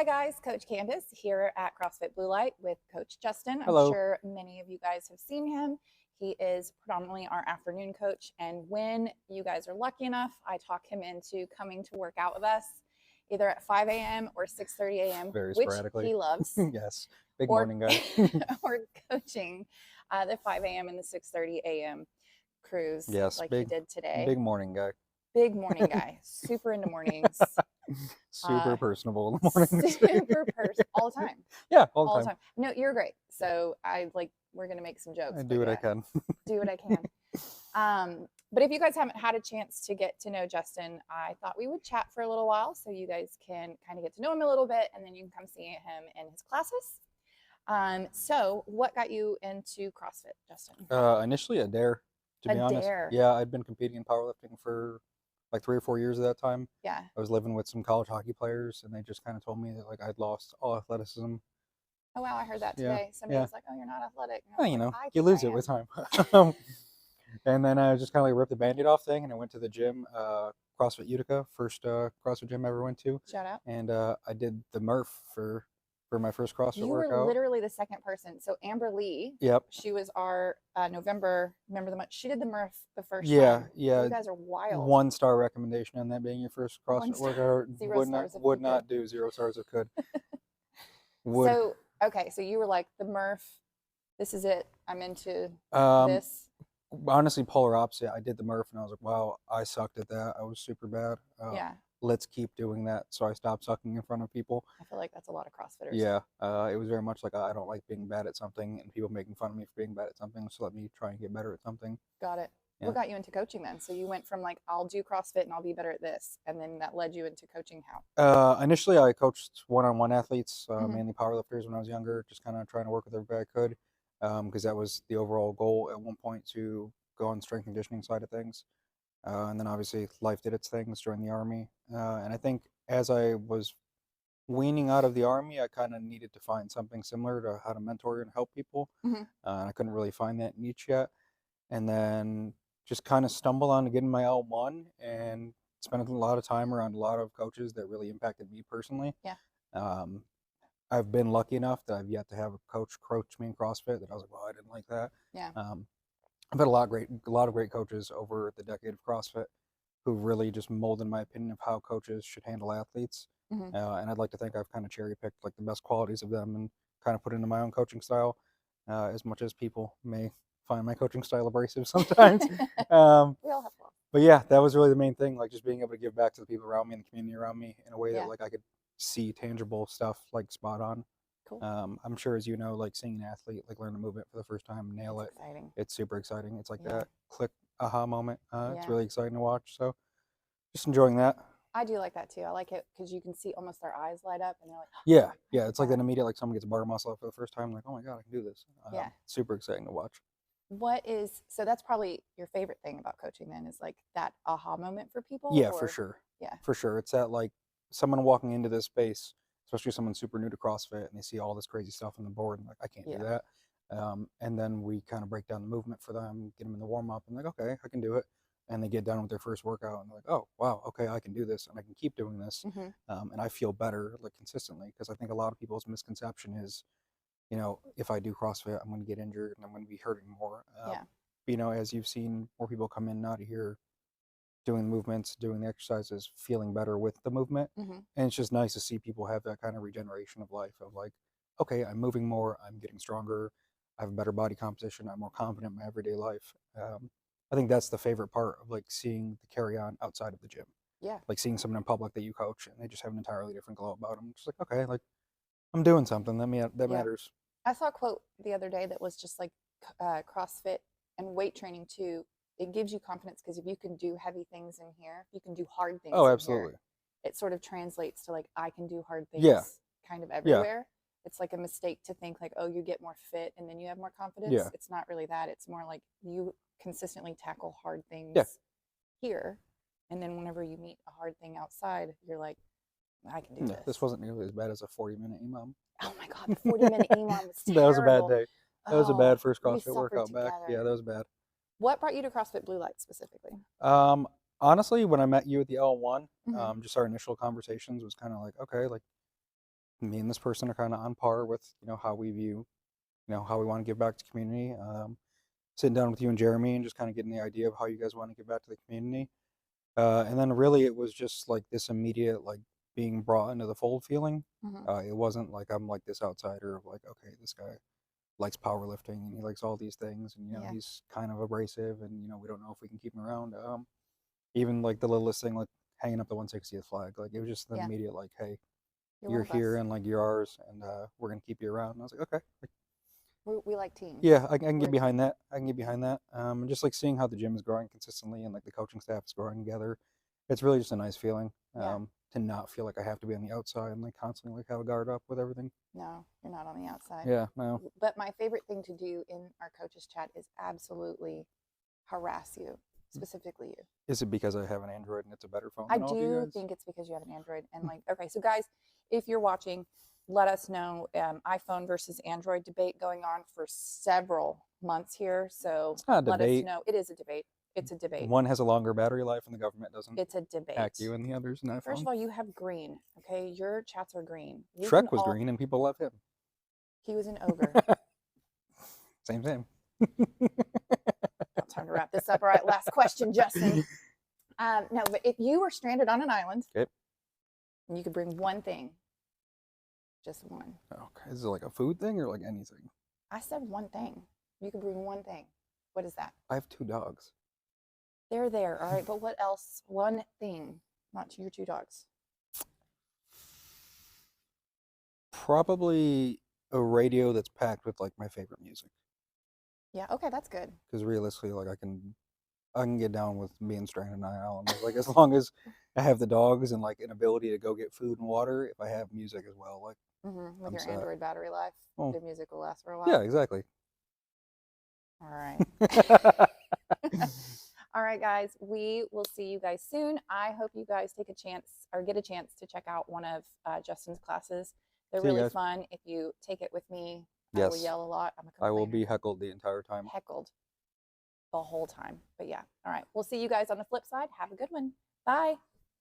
Hi guys, Coach Candace here at CrossFit Blue Light with Coach Justin. I'm Hello. sure many of you guys have seen him. He is predominantly our afternoon coach, and when you guys are lucky enough, I talk him into coming to work out with us either at 5 a.m. or 6:30 a.m., Very which sporadically. he loves, Yes. Big morning guy. or coaching the 5 a.m. and the 6:30 a.m. crews Yes. like he did today. Big morning guy. Big morning guy, super into mornings. Super personable in the mornings. Super person all the time. Yeah, all All the the time. time. No, you're great. So we're gonna make some jokes. I but do what I yeah, can. do what I can. But if you guys haven't had a chance to get to know Justin, I thought we would chat for a little while so you guys can kind of get to know him a little bit, and then you can come see him in his classes. So what got you into CrossFit, Justin? Initially a dare, to be honest. dare. Yeah, I'd been competing in powerlifting for like 3 or 4 years at that time. Yeah. I was living with some college hockey players, and they just kind of told me that like I'd lost all athleticism. Oh wow, I heard that Yeah, today. Somebody yeah. was like, "Oh, you're not athletic." And I Well, was you like, know, "I you think lose I it with am." time. And then I just kind of like ripped the Band-Aid off thing, and I went to the gym, CrossFit Utica, first CrossFit gym I ever went to. Shout out. And I did the Murph for my first CrossFit You were workout. literally the second person. So Amber Lee, Yep. she was our November, remember the month, she did the Murph the first Yeah, time. yeah. You guys are wild. 1-star recommendation on that being your first One CrossFit star. workout. 0 Would stars not if would you not could. do 0 stars if could. Would. So, okay, so you were like, the Murph, this is it. I'm into this. Honestly, polar opposite. I did the Murph and I was like, wow, I sucked at that. I was super bad. Yeah. Let's keep doing that. So I stopped sucking in front of people. I feel like that's a lot of CrossFitters. Yeah. It was very much like I don't like being bad at something and people making fun of me for being bad at something. So let me try and get better at something. Got it. Yeah. What got you into coaching then? So you went from like, I'll do CrossFit and I'll be better at this. And then that led you into coaching how? Initially, I coached one-on-one athletes, Mhm. mainly powerlifters when I was younger, just kind of trying to work with everybody I could, because that was the overall goal at one point to go on the strength and conditioning side of things. And then obviously life did its things, joined the army. And I think as I was weaning out of the army, I kind of needed to find something similar to how to mentor and help people. Mhm. And I couldn't really find that niche yet. And then just kind of stumbled on getting my L1 and spent a lot of time around a lot of coaches that really impacted me personally. Yeah. Um, I've been lucky enough that I've yet to have a coach me in CrossFit that I was like, well, I didn't like that. Yeah. I've had a lot of great coaches over the decade of CrossFit who really just molded my opinion of how coaches should handle athletes. Mhm. And I'd like to think I've kind of cherry picked like the best qualities of them and kind of put into my own coaching style, as much as people may find my coaching style abrasive sometimes. We all have flaws. But yeah, that was really the main thing, like just being able to give back to the people around me and the community around me in a way Yeah. that like I could see tangible stuff like spot on. Cool. I'm sure, as you know, like seeing an athlete like learn a movement for the first time, nail It's it. exciting. It's super exciting. It's like Yeah. that click aha moment. It's Yeah. really exciting to watch. So just enjoying that. I do like that too. I like it because you can see almost their eyes light up and they're like, Yeah, yeah. It's like Yeah. that immediate, like someone gets a bar muscle up for the first time, like, oh my God, I can do this. Yeah. Super exciting to watch. So that's probably your favorite thing about coaching then is like that aha moment for people? Yeah, for sure. Yeah. For sure. It's that like someone walking into this space, especially someone super new to CrossFit, and they see all this crazy stuff on the board, and like, I can't do Yeah. that. And then we kind of break down the movement for them, get them in the warm up, and like, okay, I can do it. And they get done with their first workout, and they're like, oh, wow, okay, I can do this, and I can keep doing this. Mm-hmm. And I feel better like consistently, because I think a lot of people's misconception is, you know, if I do CrossFit, I'm going to get injured and I'm going to be hurting more. Yeah. You know, as you've seen more people come in out of here doing the movements, doing the exercises, feeling better with the movement. Mm-hmm. And it's just nice to see people have that kind of regeneration of life of like, okay, I'm moving more, I'm getting stronger, I have a better body composition, I'm more confident in my everyday life. I think that's the favorite part of like seeing the carry on outside of the gym. Yeah. Like seeing someone in public that you coach and they just have an entirely different glow about them. Just like, okay, like I'm doing something that Yeah. matters. I saw a quote the other day that was just like CrossFit and weight training too. It gives you confidence because if you can do heavy things in here, you can do hard things. Oh, in absolutely. Here. It sort of translates to like I can do hard things. Yeah. Kind of Yeah. everywhere. It's like a mistake to think like, oh, you get more fit and then you have more confidence. Yeah. It's not really that. It's more like you consistently tackle hard things Yeah. here, and then whenever you meet a hard thing outside, you're like, I can do Yeah, this. this wasn't nearly as bad as a 40-minute EMOM. Oh my God, the 40-minute EMOM was terrible. That was a bad day. That was a bad first we CrossFit workout suffered back. together. Yeah, that was bad. What brought you to CrossFit Blue Light specifically? Honestly, when I met you at the L1, Mhm. just our initial conversations was kind of like, okay, like me and this person are kind of on par with, how we view, how we want to give back to community. Sitting down with you and Jeremy and just kind of getting the idea of how you guys want to give back to the community. And then really it was just like this immediate, like being brought into the fold feeling. Hmm. It wasn't like I'm like this outsider of like, okay, this guy likes powerlifting and he likes all these things and, Yeah. he's kind of abrasive and, we don't know if we can keep him around. Even like the littlest thing, like hanging up the 160th flag, like it was just an Yeah. immediate, like, hey, You're you're one of here us. and like you're ours and we're going to keep you around. And I was like, okay. We like teams. Yeah, I can We're get a behind team. that. I can get behind that. And just like seeing how the gym is growing consistently and like the coaching staff is growing together, it's really just a nice feeling. Yeah. To not feel like I have to be on the outside and like constantly like have a guard up with everything. No, you're not on the outside. Yeah, no. But my favorite thing to do in our coaches chat is absolutely harass you, specifically you. Is it because I have an Android and it's a better phone I than all of you do guys? think it's because you have an Android. And like, okay, so guys, if you're watching, let us know. iPhone versus Android debate going on for several months here. So It's not a let us debate. know. It is a debate. It's a debate. One has a longer battery life and the government doesn't It's a debate. hack you, and the other's an First of iPhone. all, you have green. Okay, your chats are green. We Shrek can was all- green and people love him. He was an ogre. Same. About time to wrap this up. All right, last question, Justin. No, but if you were stranded on an island, Okay. and you could bring one thing, just one. Okay. Is it like a food thing or like anything? I said one thing. You could bring one thing. What is that? I have 2 dogs. They're there, all right. But what else? One thing, not your 2 dogs. Probably a radio that's packed with like my favorite music. Yeah. Okay, that's good. Because realistically, like I can get down with being stranded on an island. Like as long as I have the dogs and like an ability to go get food and water, if I have music as well, like With I'm your set. Android battery life, Oh. the music will last for a while. Yeah, exactly. All right. All right, guys. We will see you guys soon. I hope you guys take a chance or get a chance to check out one of Justin's classes. They're See you really guys. fun. If you take it with me, I will Yes. yell a lot. I'm a I will complainer. be heckled the entire time. Heckled the whole time. But yeah. All right. We'll see you guys on the flip side. Have a good one. Bye.